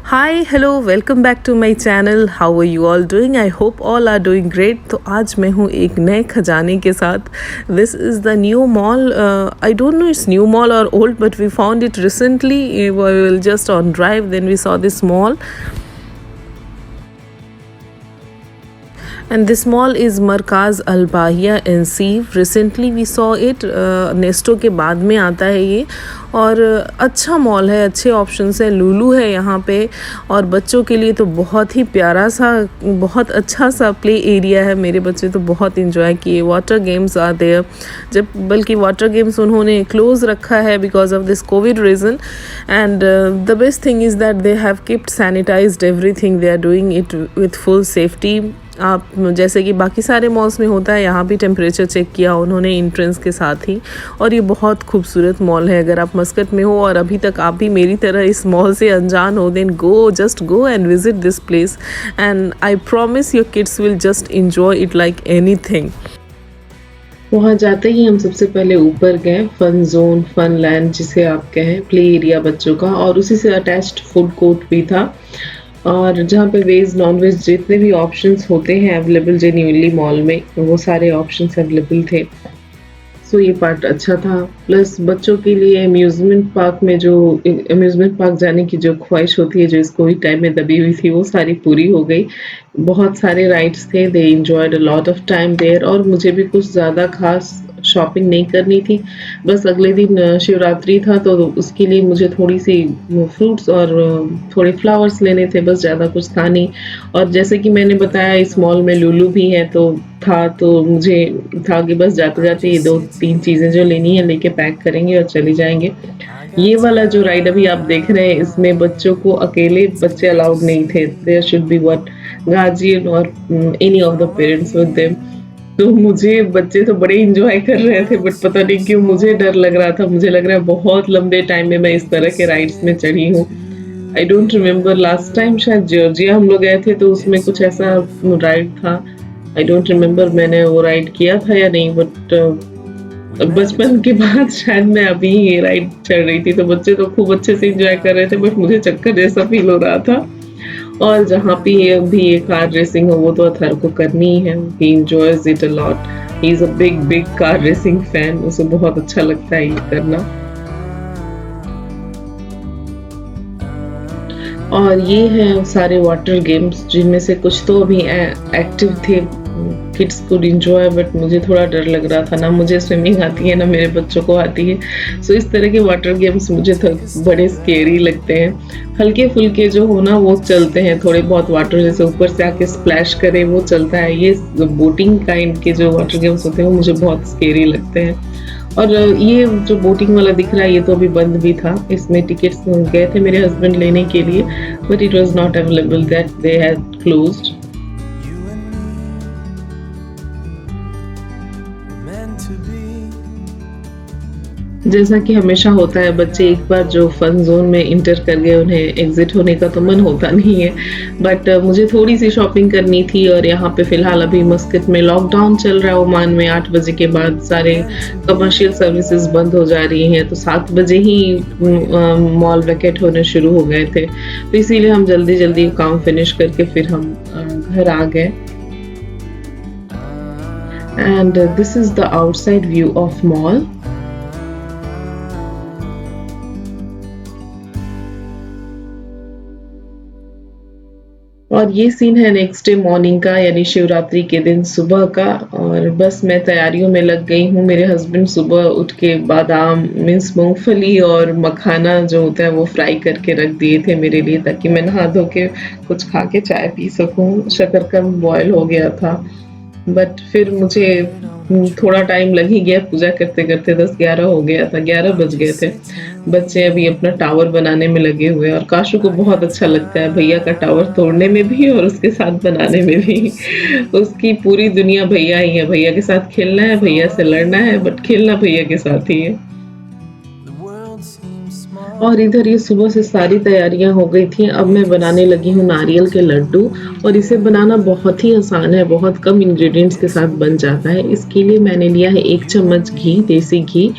Hi hello welcome back to my channel. How are you all doing? I hope all are doing great. तो आज मैं हूँ एक नए खजाने के साथ। This is the new mall. I don't know it's new mall और old, but we found it recently. We will just on drive, then we saw this mall. And this mall is Markaz Al Bahia in Siev. Recently we saw it. नेस्टो के बाद में आता है ये, और अच्छा mall है, अच्छे ऑप्शंस है। लुलु है यहाँ पे, और बच्चों के लिए तो बहुत ही प्यारा सा, बहुत अच्छा सा प्ले एरिया है। मेरे बच्चे तो बहुत इंजॉय किए। वाटर गेम्स आर देयर, जब बल्कि वाटर गेम्स उन्होंने क्लोज रखा है because of this Covid reason. And the best thing is that they have keeped sanitised everything. They are doing it with full safety. आप जैसे कि बाकी सारे मॉल्स में होता है, यहाँ भी टेम्परेचर चेक किया उन्होंने एंट्रेंस के साथ ही। और ये बहुत खूबसूरत मॉल है। अगर आप मस्कट में हो और अभी तक आप भी मेरी तरह इस मॉल से अनजान हो, then just go and visit this place, and I promise your kids will just enjoy it like anything. वहाँ जाते ही हम सबसे पहले ऊपर गए, फन जोन, फन लैंड जिसे आप कहें, प्ले एरिया बच्चों का, और उसी से अटैच्ड फूड कोर्ट भी था। और जहाँ पे वेज नॉन वेज जितने भी ऑप्शंस होते हैं अवेलेबल जेन्युइनली मॉल में, वो सारे ऑप्शंस अवेलेबल थे। सो ये पार्ट अच्छा था। प्लस बच्चों के लिए अम्यूज़मेंट पार्क में जो अम्यूज़मेंट पार्क जाने की जो ख्वाहिश होती है, जो इस कोविड टाइम में दबी हुई थी, वो सारी पूरी हो गई। बहुत सारे राइड्स थे, they enjoyed a lot of time there. और मुझे भी कुछ ज़्यादा खास शॉपिंग नहीं करनी थी। बस अगले दिन शिवरात्रि था, तो उसके लिए मुझे थोड़ी-सी फ्रूट्स और थोड़े फ्लावर्स लेने थे, बस ज़्यादा कुछ था नहीं। और जैसे कि मैंने बताया, इस मॉल में लुलु भी है, तो मुझे था कि बस जाते-जाते ये 2-3 चीज़ें जो लेनी है लेके पैक करेंगे और चले जाएँगे। ये वाला जो राइड अभी आप देख रहे हैं, इसमें बच्चों को अकेले बच्चे अलाउड नहीं थे। There should be what guardian और any of the parents with them. तो मुझे बच्चे तो बड़े एन्जॉय कर रहे थे, बट पता नहीं क्यों मुझे डर लग रहा था। मुझे लग रहा है बहुत लंबे टाइम में मैं इस तरह के राइड्स में चढ़ी हूँ। I don't remember, last time शायद जॉर्जिया हम लोग गए थे, तो उसमें कुछ ऐसा राइड था। आई डोंट रिमेंबर मैंने वो राइड किया था या नहीं, बट बचपन के बाद शायद मैं अभी ये राइड चढ़ रही थी। तो बच्चे तो खूब अच्छे से एन्जॉय कर रहे थे, बट मुझे चक्कर जैसा फील हो रहा था। और जहाँ पे ये भी ये कार रेसिंग हो, वो तो अथर को करनी ही है। He enjoys it a lot. He is a big big car racing fan. उसे बहुत अच्छा लगता है ये करना। और ये हैं सारे वाटर गेम्स, जिनमें से कुछ तो अभी एक्टिव थे, किड्स कुड एन्जॉय, बट मुझे थोड़ा डर लग रहा था। ना मुझे स्विमिंग आती है, ना मेरे बच्चों को आती है। सो इस तरह के वाटर गेम्स मुझे तो बड़े स्केरी लगते हैं। हल्के-फुल्के जो हो ना, वो चलते हैं। थोड़े बहुत वाटर जैसे ऊपर से आके स्प्लैश करे, वो चलता है। ये बोटिंग काइंड के जो वाटर गेम्स होते हैं, वो मुझे बहुत स्केरी लगते हैं। और ये जो बोटिंग वाला दिख रहा है, ये तो अभी बंद भी था। इसमें टिकट्स गए थे मेरे हस्बैंड लेने के लिए, but it was not available, that they had closed. जैसा कि हमेशा होता है, बच्चे एक बार जो फन जोन में इंटर कर गए, उन्हें एग्जिट होने का तो मन होता नहीं है। बट मुझे थोड़ी सी शॉपिंग करनी थी, और यहाँ पे फिलहाल अभी मस्कत में लॉकडाउन चल रहा है। ओमान में 8 बजे के बाद सारे कमर्शियल सर्विसेज बंद हो जा रही हैं, तो 7 बजे ही मॉल वैकेट होने शुरू हो गए थे। तो इसीलिए हम जल्दी जल्दी काम फिनिश करके फिर हम घर आ गए। And this is the outside view of mall. और ये सीन है नेक्स्ट डे मॉर्निंग का, यानी शिवरात्रि के दिन सुबह का। और बस मैं तैयारियों में लग गई हूँ। मेरे हस्बैंड सुबह उठ के बादाम मीन्स मूंगफली और मखाना जो होता है वो फ्राई करके रख दिए थे मेरे लिए, ताकि मैं नहा धो के कुछ खा के चाय पी सकूँ। शकरकंद बॉयल हो गया था, बट फिर मुझे थोड़ा टाइम लग ही गया पूजा करते-करते। 10-11 हो गया था, 11 बज गए थे। बच्चे अभी अपना टावर बनाने में लगे हुए हैं, और काशू को बहुत अच्छा लगता है भैया का टावर तोड़ने में भी और उसके साथ बनाने में भी। उसकी पूरी दुनिया भैया ही है। भैया के साथ खेलना है, भैया से लड़ना है, बट खेलना भैया के साथ ही है। और इधर ये सुबह से सारी तैयारियां हो गई थी। अब मैं बनाने लगी हूँ नारियल के लड्डू और इसे बनाना बहुत ही आसान है, बहुत कम इंग्रेडिएंट्स के साथ बन जाता है। इसके लिए मैंने लिया है 1 चम्मच घी, देसी घी,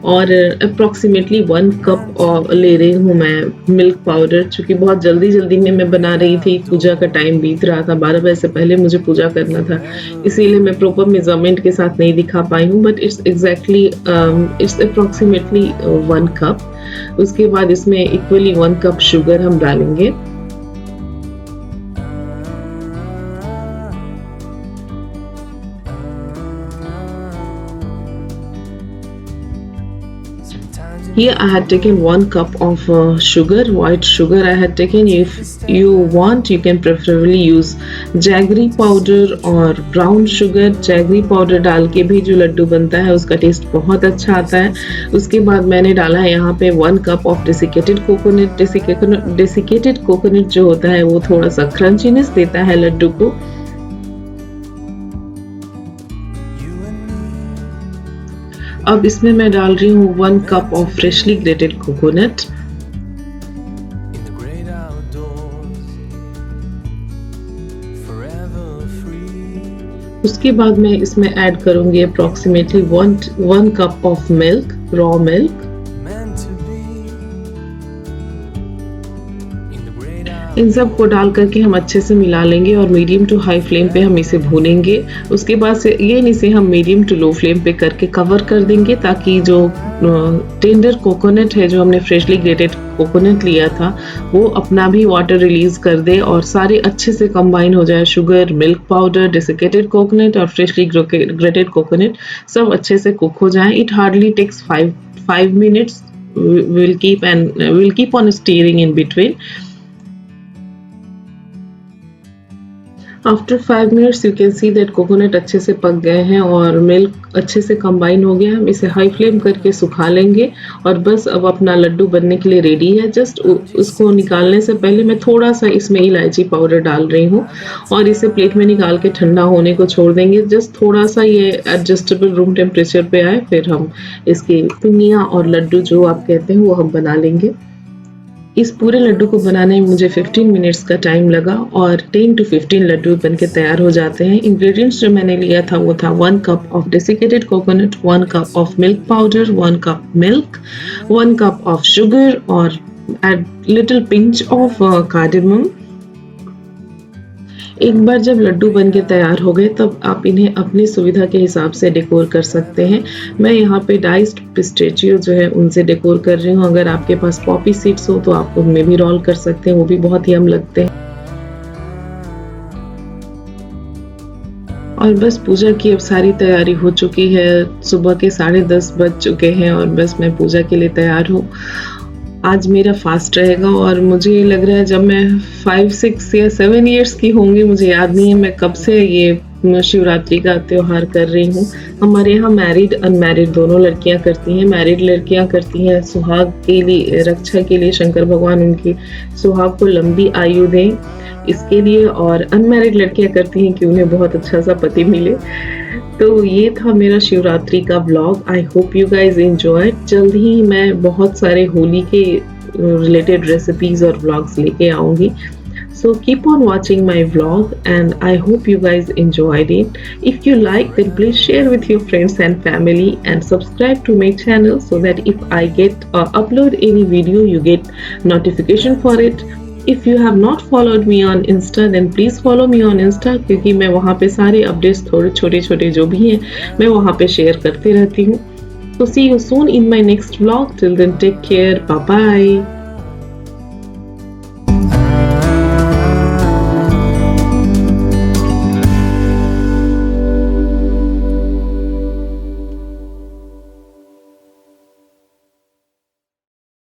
और अप्रॉक्सीमेटली 1 कप ले रही हूँ मैं मिल्क पाउडर। चूँकि बहुत जल्दी-जल्दी में मैं बना रही थी, पूजा का टाइम बीत रहा था, 12 बजे से पहले मुझे पूजा करना था, इसीलिए मैं प्रॉपर मेज़रमेंट के साथ नहीं दिखा पाई हूँ, बट इट्स अप्रॉक्सीमेटली 1 कप। उसके बाद इसमें इक्वली 1 कप शुगर हम डालेंगे। Here I had taken 1 cup of sugar, white sugar I had taken. If you want, you can preferably use jaggery powder or brown sugar. Jaggery powder डाल के भी जो लड्डू बनता है उसका टेस्ट बहुत अच्छा आता है। उसके बाद मैंने डाला है यहाँ पे 1 cup of desiccated coconut. Desiccated coconut जो होता है वो थोड़ा सा क्रंचीनेस देता है लड्डू को। अब इसमें मैं डाल रही हूँ 1 cup of freshly grated coconut. उसके बाद मैं इसमें ऐड करूंगी approximately 1 cup of milk, raw milk. इन सब को डाल करके हम अच्छे से मिला लेंगे और मीडियम टू हाई फ्लेम पे हम इसे भूनेंगे। उसके बाद से इसे हम मीडियम टू लो फ्लेम पे करके कवर कर देंगे ताकि जो टेंडर कोकोनट है, जो हमने फ्रेशली ग्रेटेड कोकोनट लिया था, वो अपना भी वाटर रिलीज कर दे और सारे अच्छे से कंबाइन हो जाए। Sugar, milk powder, desiccated coconut और फ्रेशली ग्रेटेड कोकोनट सब अच्छे से कुक हो जाए। It hardly takes 5 minutes. we'll keep on stirring in between. After 5 minutes you can see that coconut अच्छे से पक गए हैं और मिल्क अच्छे से कंबाइन हो गया। हम इसे हाई फ्लेम करके सुखा लेंगे और बस अब अपना लड्डू बनने के लिए रेडी है। जस्ट उसको निकालने से पहले मैं थोड़ा सा इसमें इलायची पाउडर डाल रही हूँ और इसे प्लेट में निकाल के ठंडा होने को छोड़ देंगे। जस्ट थोड़ा सा ये एडजस्टेबल रूम टेम्परेचर पे आए, फिर हम इसकी पिनिया और लड्डू जो आप कहते हैं वो हम बना लेंगे। इस पूरे लड्डू को बनाने में मुझे 15 मिनट्स का टाइम लगा और 10 to 15 लड्डू बनके तैयार हो जाते हैं। इंग्रेडिएंट्स जो मैंने लिया था वो था 1 cup of desiccated coconut, 1 cup of milk powder, 1 cup milk, 1 cup of sugar और add little pinch of cardamom. एक बार जब लड्डू बनके तैयार हो गए तब आप इन्हें अपनी सुविधा के हिसाब से डेकोर कर सकते हैं। मैं यहाँ पे डाइस्ड पिस्टेचियो जो है उनसे डेकोर कर रही हूँ। अगर आपके पास पॉपी सीड्स हो तो आप उनमें भी रोल कर सकते हैं, वो भी बहुत यम लगते हैं। और बस पूजा की अब सारी तैयारी हो चुकी है। सुबह के 10:30 बज चुके हैं और बस मैं पूजा के लिए तैयार हूँ। आज मेरा फास्ट रहेगा और मुझे ये लग रहा है जब मैं 5, 6 या 7 इयर्स की होंगी, मुझे याद नहीं है मैं कब से ये शिवरात्रि का त्योहार कर रही हूँ। हमारे यहाँ मैरिड अनमैरिड दोनों लड़कियाँ करती हैं। मैरिड लड़कियाँ करती हैं सुहाग के लिए, रक्षा के लिए, शंकर भगवान उनकी सुहाग को लंबी आयु दें इसके लिए, और अनमैरिड लड़कियाँ करती हैं कि उन्हें बहुत अच्छा सा पति मिले। तो ये था मेरा शिवरात्रि का vlog. I hope you guys enjoyed. जल्द ही मैं बहुत सारे होली के रिलेटेड रेसिपीज और व्लॉग्स लेके आऊंगी। So keep on watching my vlog and I hope you guys enjoyed it. If you like, then please share with your friends and family and subscribe to my channel so that if I get upload any video, you get notification for it. If you have not followed me on Insta, then please follow me on Insta क्योंकि मैं वहाँ पे सारे updates थोड़े छोटे जो भी हैं मैं वहाँ पे शेयर करते रहती हूँ। So see you soon in my next vlog. Till then, take care. Bye bye.